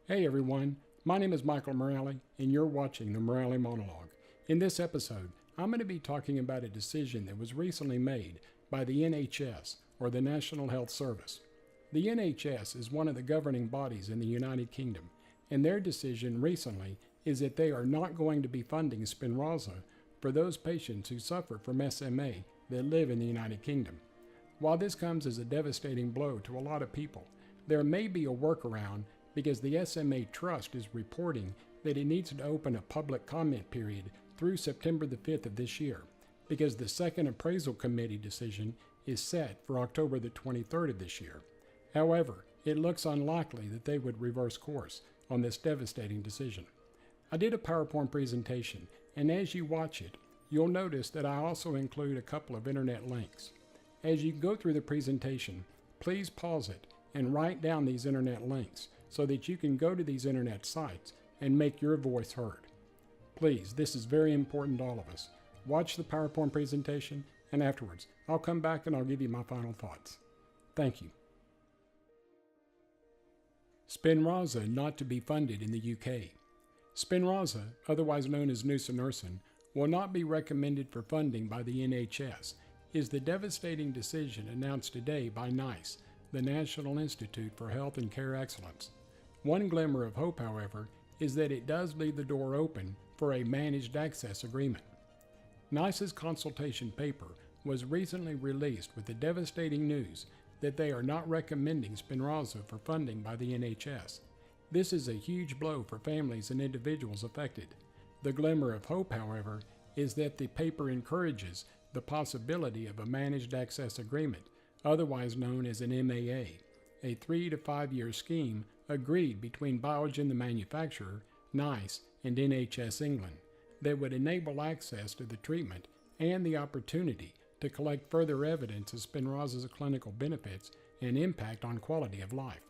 Hey everyone, my name is Michael Morale, and you're watching the Morale Monologue. In this episode, I'm going to be talking about a decision that was recently made by the NHS, or the National Health Service. The NHS is one of the governing bodies in the United Kingdom, and their decision recently is that they are not going to be funding Spinraza for those patients who suffer from SMA that live in the United Kingdom. While this comes as a devastating blow to a lot of people, there may be a workaround because the SMA Trust is reporting that it needs to open a public comment period through September the 5th of this year, because the second appraisal committee decision is set for October the 23rd of this year. However, it looks unlikely that they would reverse course on this devastating decision. I did a PowerPoint presentation, and as you watch it, you'll notice that I also include a couple of internet links. As you go through the presentation, please pause it and write down these internet links so that you can go to these internet sites and make your voice heard. Please, this is very important to all of us. Watch the PowerPoint presentation, and afterwards, I'll come back and I'll give you my final thoughts. Thank you. Spinraza not to be funded in the UK. Spinraza, otherwise known as nusinersen, will not be recommended for funding by the NHS, is the devastating decision announced today by NICE, the National Institute for Health and Care Excellence. One glimmer of hope, however, is that it does leave the door open for a managed access agreement. NICE's consultation paper was recently released with the devastating news that they are not recommending Spinraza for funding by the NHS. This is a huge blow for families and individuals affected. The glimmer of hope, however, is that the paper encourages the possibility of a managed access agreement, otherwise known as an MAA, a 3 to 5 year scheme agreed between Biogen the manufacturer, NICE, and NHS England that would enable access to the treatment and the opportunity to collect further evidence of Spinraza's clinical benefits and impact on quality of life.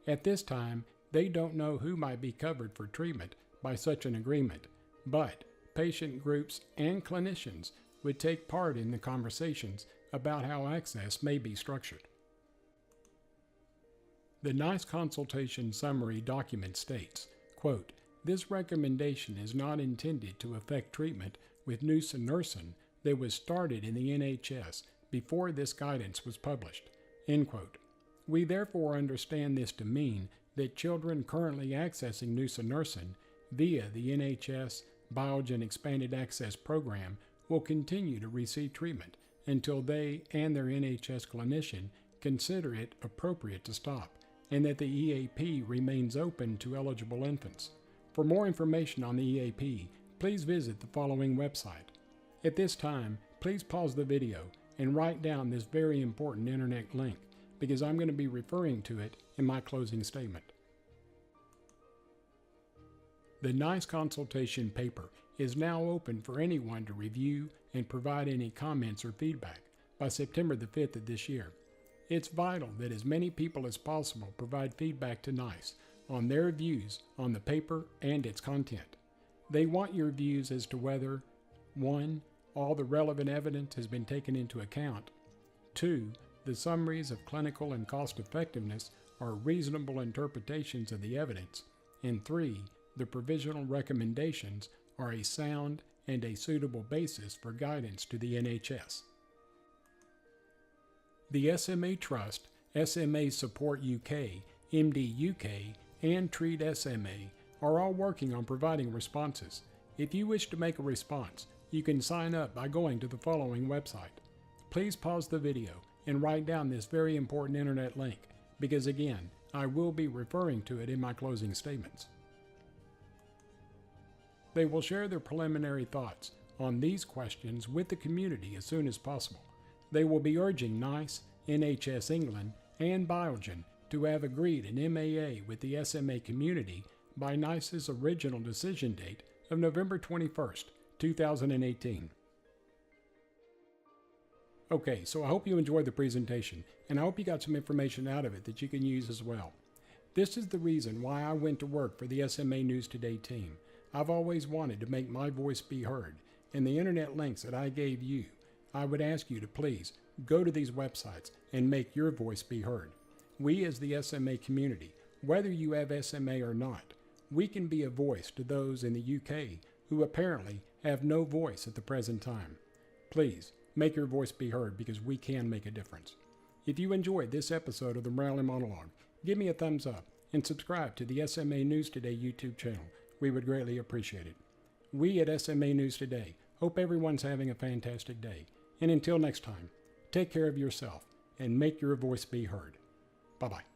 At this time, they don't know who might be covered for treatment by such an agreement, but patient groups and clinicians would take part in the conversations about how access may be structured. The NICE consultation summary document states, quote, "This recommendation is not intended to affect treatment with nusinersen that was started in the NHS before this guidance was published." End quote. We therefore understand this to mean that children currently accessing nusinersen via the NHS Biogen Expanded Access Program will continue to receive treatment until they and their NHS clinician consider it appropriate to stop, and that the EAP remains open to eligible infants. For more information on the EAP, please visit the following website. At this time, please pause the video and write down this very important internet link, because I'm going to be referring to it in my closing statement. The NICE consultation paper is now open for anyone to review and provide any comments or feedback by September the 5th of this year. It's vital that as many people as possible provide feedback to NICE on their views on the paper and its content. They want your views as to whether 1. All the relevant evidence has been taken into account, 2. The summaries of clinical and cost effectiveness are reasonable interpretations of the evidence, and 3. The provisional recommendations are a sound and a suitable basis for guidance to the NHS. The SMA Trust, SMA Support UK, MD UK, and Treat SMA are all working on providing responses. If you wish to make a response, you can sign up by going to the following website. Please pause the video and write down this very important internet link, because again, I will be referring to it in my closing statements. They will share their preliminary thoughts on these questions with the community as soon as possible. They will be urging NICE, NHS England, and Biogen to have agreed an MAA with the SMA community by NICE's original decision date of November 21st, 2018. Okay, so I hope you enjoyed the presentation, and I hope you got some information out of it that you can use as well. This is the reason why I went to work for the SMA News Today team. I've always wanted to make my voice be heard, and the internet links that I gave you, I would ask you to please go to these websites and make your voice be heard. We as the SMA community Whether you have SMA or not, we can be a voice to those in the UK who apparently have no voice at the present time. Please, make your voice be heard because we can make a difference. If you enjoyed this episode of the Morality Monologue, give me a thumbs up and subscribe to the SMA News Today YouTube channel. We would greatly appreciate it. We at SMA News Today hope everyone's having a fantastic day. And until next time, take care of yourself and make your voice be heard. Bye-bye.